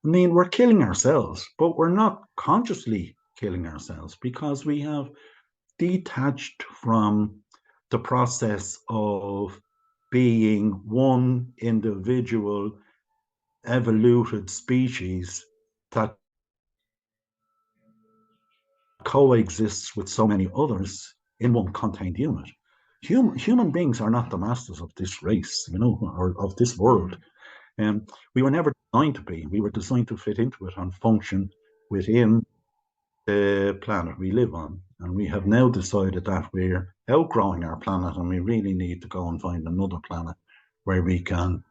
I mean, we're killing ourselves, but we're not consciously killing ourselves because we have detached from the process of being one individual evoluted species that coexists with so many others in one contained unit. Human beings are not the masters of this race, or of this world. Mm. And we were never designed to be. We were designed to fit into it and function within the planet we live on. And we have now decided that we're outgrowing our planet and we really need to go and find another planet where we can,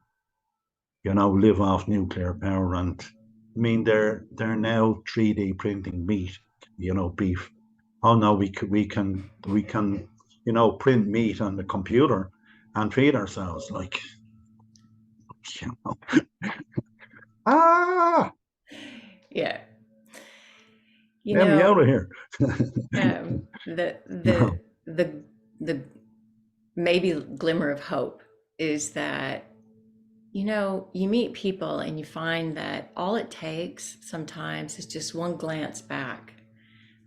live off nuclear power. And I mean, they're now 3D printing meat, beef. Oh no, we can print meat on the computer and feed ourselves. Like, you know, ah, Yeah. You let me know, out of here. the No, the maybe glimmer of hope is that, you meet people and you find that all it takes sometimes is just one glance back,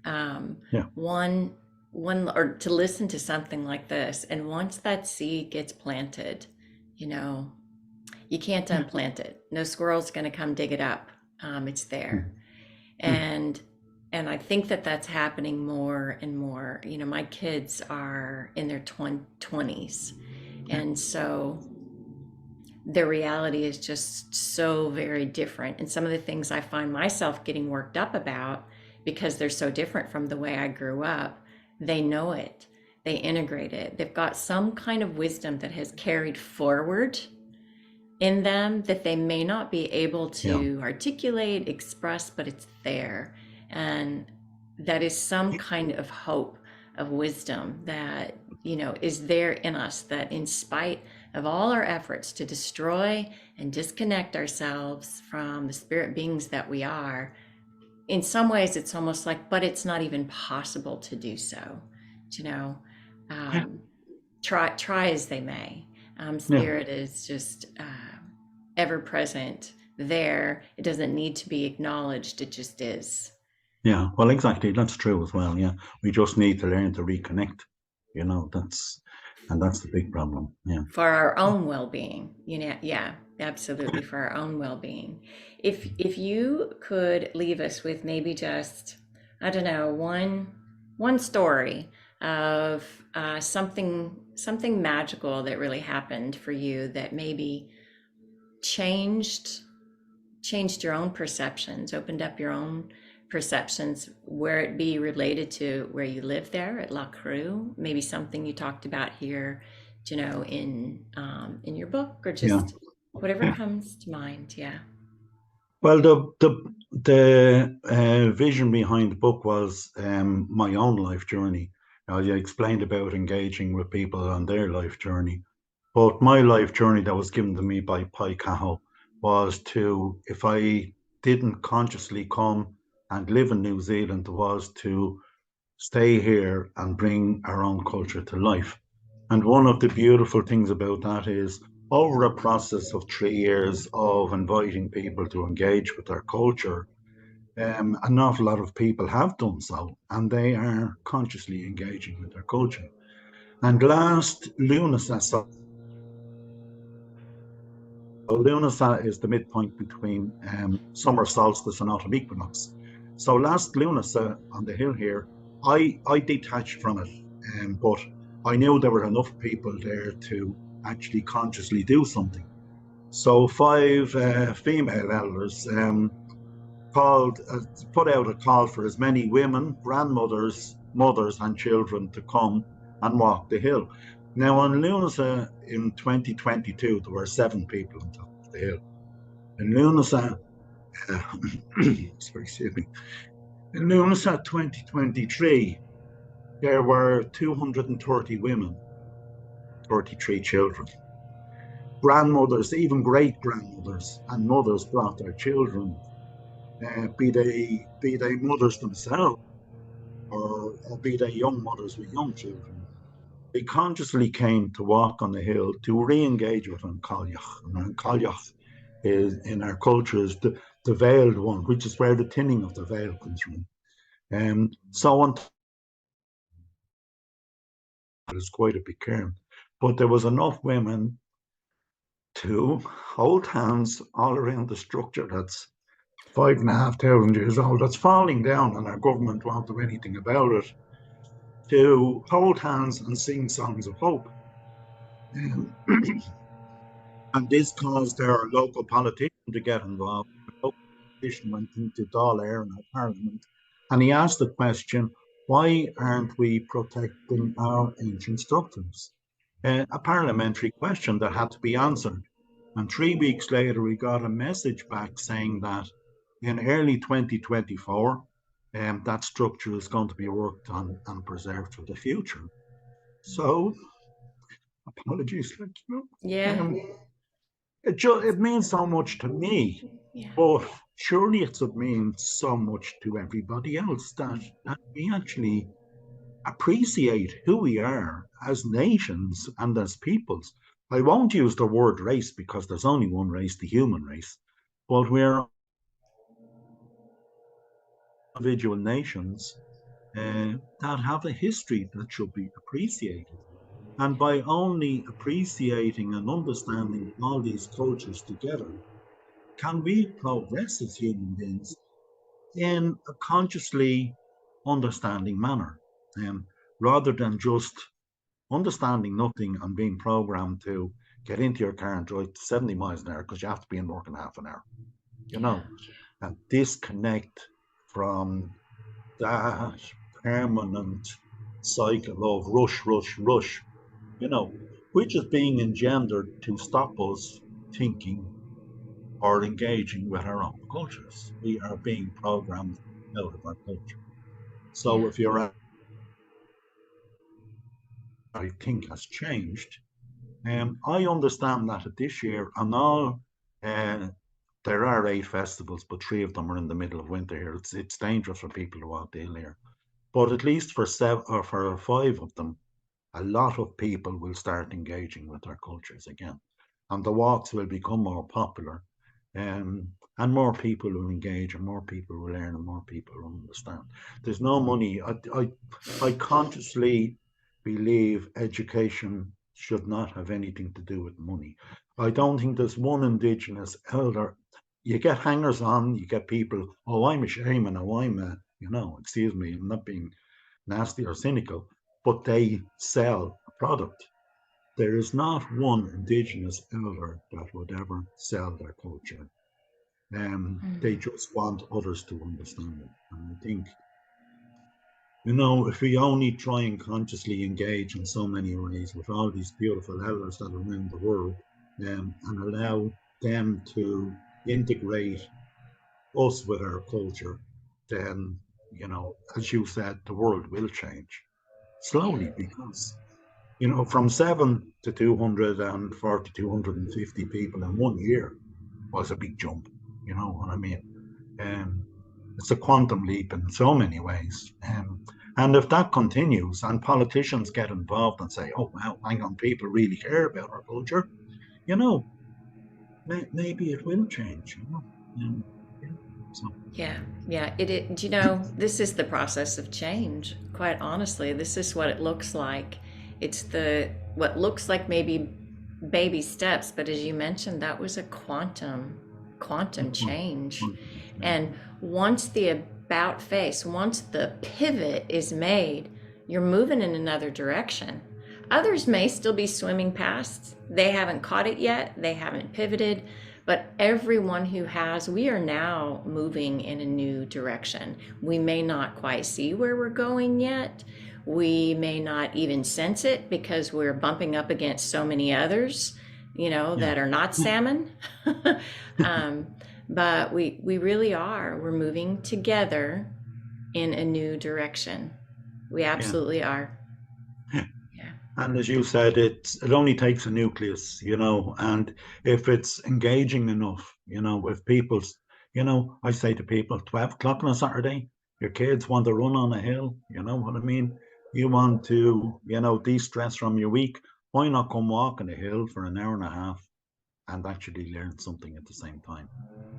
um, yeah, one or to listen to something like this, and once that seed gets planted, you know, you can't yeah, unplant it. No squirrel's going to come dig it up. It's yeah, there. yeah, and and I think that that's happening more and more. My kids are in their 20s, yeah, and so their reality is just so very different. And some of the things I find myself getting worked up about, because they're so different from the way I grew up, they know it, they integrate it, they've got some kind of wisdom that has carried forward in them that they may not be able yeah. to articulate, express, but it's there. And that is some kind of hope, of wisdom that, is there in us, that in spite of all our efforts to destroy and disconnect ourselves from the spirit beings that we are, in some ways it's almost like, but it's not even possible to do so, you know, Yeah, um, try as they may. yeah, Spirit is just ever present there. It doesn't need to be acknowledged, it just is. yeah. Well, exactly. That's true as well. Yeah, we just need to learn to reconnect. That's the big problem. Yeah, For our own well-being, yeah, absolutely, for our own well-being. If you could leave us with maybe just, I don't know, one story of something magical that really happened for you, that maybe changed changed your own perceptions, opened up your own perceptions, where it be related to where you live there at Loughcrew, maybe something you talked about here, in your book, or yeah, just whatever yeah. comes to mind. Yeah. Well, the vision behind the book was my own life journey. Now, you explained about engaging with people on their life journey, but my life journey that was given to me by Pai Kaho was to, if I didn't consciously come and live in New Zealand was to stay here and bring our own culture to life. And one of the beautiful things about that is over a process of 3 years of inviting people to engage with our culture, an awful lot of people have done so, and they are consciously engaging with their culture. And last Lunasa, so Lunasa is the midpoint between summer solstice and autumn equinox. So last Lunasa on the hill here, I detached from it, but I knew there were enough people there to actually consciously do something. So five female elders called put out a call for as many women, grandmothers, mothers, and children to come and walk the hill. Now, on Lunasa in 2022, there were 7 people on top of the hill. In Lunasa, sorry, excuse me. In Lunasa 2023, there were 230 women, 33 children. Grandmothers, even great grandmothers, and mothers brought their children, be they mothers themselves or be they young mothers with young children. They consciously came to walk on the hill to re-engage with an Cailleach. And Cailleach is in our culture is the veiled one, which is where the thinning of the veil comes from. So on is quite a big cairn. But there was enough women to hold hands all around the structure that's 5,500 years old, that's falling down, and our government won't do anything about it, to hold hands and sing songs of hope. Um, and this caused our local politician to get involved. The local politician went into Dáil in our parliament, and he asked the question, why aren't we protecting our ancient structures? A parliamentary question that had to be answered. And 3 weeks later, we got a message back saying that in early 2024, that structure is going to be worked on and preserved for the future. So, apologies, Yeah. it means so much to me, Yeah. but surely it would mean so much to everybody else that we actually appreciate who we are as nations and as peoples. I won't use the word race because there's only one race, the human race, but we're individual nations that have a history that should be appreciated. And by only appreciating and understanding all these cultures together, can we progress as human beings in a consciously understanding manner, rather than just understanding nothing and being programmed to get into your car and drive 70 miles an hour because you have to be in work in half an hour, you Yeah. know, and disconnect from that permanent cycle of rush, rush, rush, which is being engendered to stop us thinking or engaging with our own cultures. We are being programmed out of our culture. Yeah. So if your I think has changed, I understand that this year, and all there are 8 festivals, but 3 of them are in the middle of winter here. It's dangerous for people to walk daily here. But at least for 5 of them, a lot of people will start engaging with their cultures again, and the walks will become more popular, and more people will engage, and more people will learn, and more people will understand. There's no money. I consciously believe education should not have anything to do with money. I don't think there's one indigenous elder. You get hangers on, you get people, oh, I'm a shaman, oh, I'm a, excuse me, I'm not being nasty or cynical, but they sell a product. There is not one indigenous elder that would ever sell their culture. They just want others to understand it. And I think, if we only try and consciously engage in so many ways with all these beautiful elders that are around the world, and allow them to integrate us with our culture, then, as you said, the world will change Yeah. slowly because, from 7 to 240, 250 people in one year was a big jump. You know what I mean? Um, it's a quantum leap in so many ways. And if that continues and politicians get involved and say, oh, well, hang on, people really care about our culture, you know, maybe it will change, you know. Yeah. So, Yeah, yeah. Do you know, this is the process of change. Quite honestly, this is what it looks like. It's the what looks like maybe baby steps, but as you mentioned, that was a quantum change. And once the about face, once the pivot is made, you're moving in another direction. Others may still be swimming past. They haven't caught it yet. They haven't pivoted. But everyone who has, we are now moving in a new direction. We may not quite see where we're going yet. We may not even sense it because we're bumping up against so many others, yeah, that are not salmon. um, but we really are. We're moving together in a new direction. We yeah. absolutely are. Yeah. And as you said, it only takes a nucleus, you know, and if it's engaging enough, you know, if people's, you know, I say to people, 12 o'clock on a Saturday, your kids want to run on a hill, you know what I mean? You want to, you know, de-stress from your week. Why not come walk on a hill for an hour and a half and actually learn something at the same time?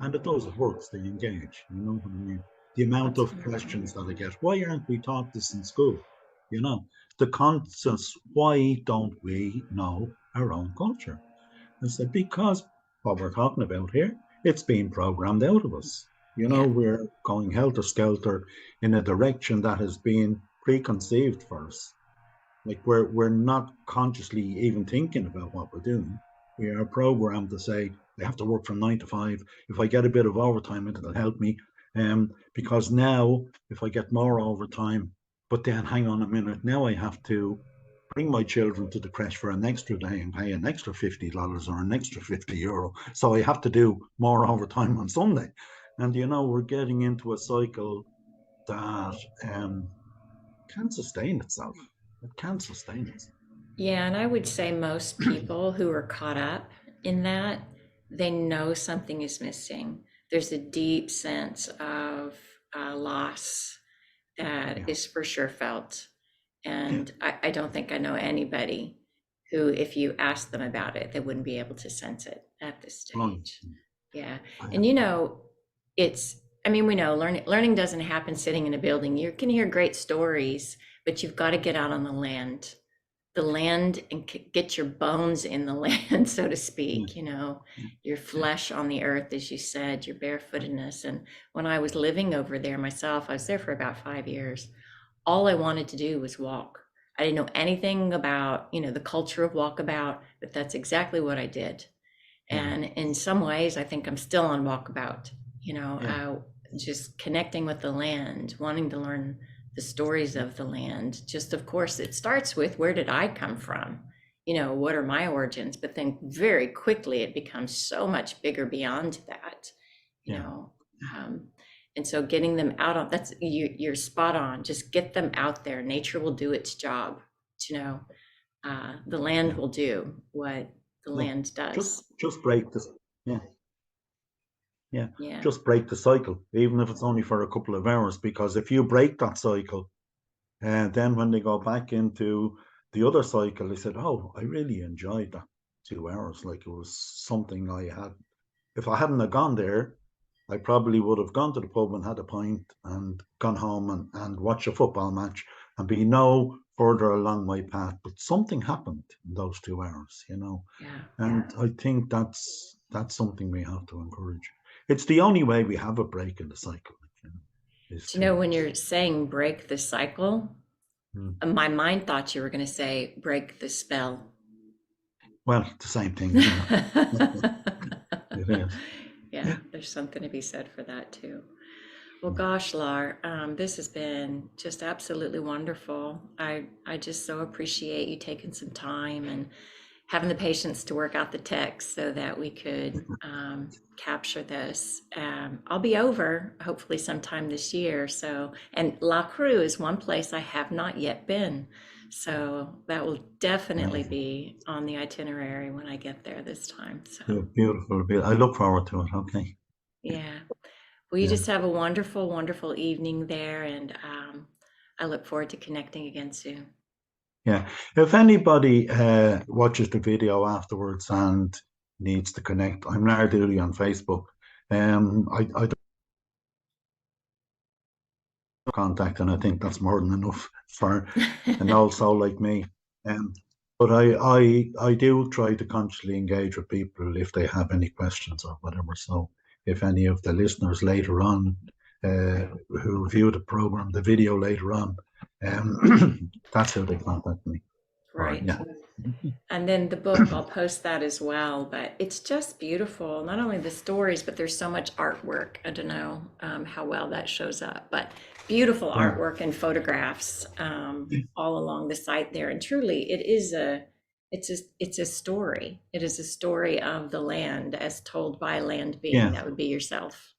And it does, it works, they engage, you know what I mean? The amount That's of very true. questions that I get, why aren't we taught this in school? You know, the constants, why don't we know our own culture? I said, because what we're talking about here, it's being programmed out of us. You know, Yeah. we're going helter skelter in a direction that has been preconceived for us. Like we're not consciously even thinking about what we're doing. We are programmed to say I have to work from 9 to 5. If I get a bit of overtime, it'll help me. Because now if I get more overtime, but then hang on a minute, now I have to bring my children to the creche for an extra day and pay an extra $50 or an extra €50. So I have to do more overtime on Sunday. And you know, we're getting into a cycle that can't sustain itself. It can't sustain itself. Yeah, and I would say most people who are caught up in that, they know something is missing. There's a deep sense of loss that Yeah, is for sure felt. yeah, And I don't think I know anybody who, if you asked them about it, they wouldn't be able to sense it at this long. stage. Yeah. Yeah, And it's, I mean, we know learning doesn't happen sitting in a building. You can hear great stories, but you've got to get out on the land and get your bones in the land, so to yeah, speak, yeah, your flesh on the earth, as you said, your barefootedness. And when I was living over there myself, I was there for about 5 years. All I wanted to do was walk. I didn't know anything about, the culture of walkabout, but that's exactly what I did. yeah, And in some ways, I think I'm still on walkabout, yeah, just connecting with the land, wanting to learn the stories of the land. Just, of course, it starts with where did I come from? What are my origins? But then very quickly, it becomes so much bigger beyond that, you yeah, know. Um, and so getting them out on that's you're spot on. Just get them out there. Nature will do its job. You know, the land yeah. will do what the Yeah. land Just does. just break this. Yeah, yeah. Yeah. Just break the cycle, even if it's only for a couple of hours. Because if you break that cycle, and then when they go back into the other cycle, they said, "Oh, I really enjoyed that 2 hours. Like it was something I had. If I hadn't have gone there, I probably would have gone to the pub and had a pint and gone home and watched a football match and be no further along my path. But something happened in those 2 hours, you know. Yeah. And I think that's something we have to encourage. It's the only way we have a break in the cycle, you know, is Do you know to when you're saying break the cycle, mm, my mind thought you were going to say break the spell. well, the same thing, isn't it? It is. Yeah, Yeah. there's something to be said for that too. Well, gosh, Lar, this has been just absolutely wonderful. I just so appreciate you taking some time and having the patience to work out the text so that we could capture this. I'll be over hopefully sometime this year. So, and Loughcrew is one place I have not yet been. So that will definitely Amazing. be on the itinerary when I get there this time. So, Beautiful. I look forward to it. Okay. yeah. Well, you Yeah. just have a wonderful, wonderful evening there, and I look forward to connecting again soon. Yeah. If anybody watches the video afterwards and needs to connect, I'm Lar Dooley on Facebook. I don't contact, and I think that's more than enough for an old soul like me. Um, but I do try to consciously engage with people if they have any questions or whatever. So if any of the listeners later on who view the program, the video later on, that's how they contact me. Or Right. yeah. And then the book, I'll post that as well. But it's just beautiful. Not only the stories, but there's so much artwork. I don't know how well that shows up, but beautiful Yeah. artwork and photographs all along the site there. And truly, it is it's a story. It is a story of the land as told by a land being. Yeah. That would be yourself.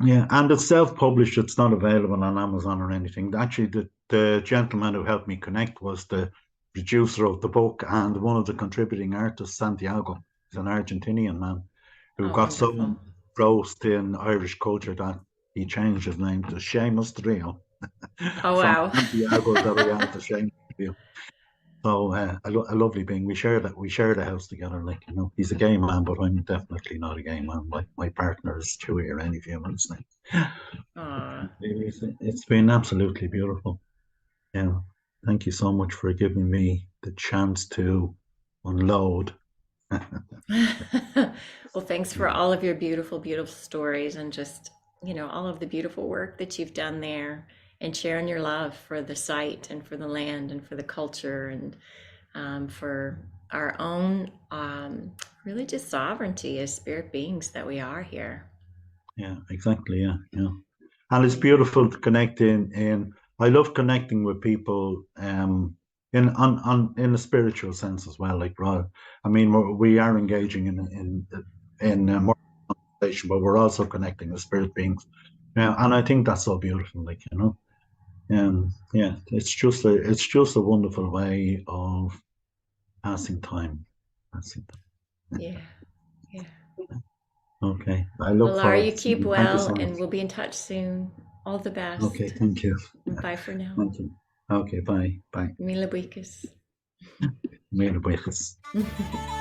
Yeah, and it's self-published. It's not available on Amazon or anything. Actually, the gentleman who helped me connect was the producer of the book and one of the contributing artists, Santiago. He's an Argentinian man who Oh, got so wonderful. engrossed in Irish culture that he changed his name to Seamus Trio Oh, from wow. Santiago del Real to Seamus Trio. So a lovely being. We share the house together. Like he's a gay man, but I'm definitely not a gay man. My partner is Chewy or any few months now. Aw. It's been absolutely beautiful. Yeah. Thank you so much for giving me the chance to unload. Well, thanks for all of your beautiful, beautiful stories and just, all of the beautiful work that you've done there and sharing your love for the site and for the land and for the culture and for our own religious sovereignty as spirit beings that we are here. Yeah, exactly. Yeah, yeah. And it's beautiful to connect in I love connecting with people in a spiritual sense as well. Like I mean we are engaging in more conversation, but we're also connecting with spirit beings. Yeah, and I think that's so beautiful. Yeah, it's just a wonderful way of passing time. Passing time. Yeah, yeah. Okay, I Well, look Lara, forward you to seeing keep you. Thank you well so much. and we'll be in touch soon. All the Okay, best. thank you. Bye for now. Thank you. Okay, bye. Bye. Mila Buikas. Made a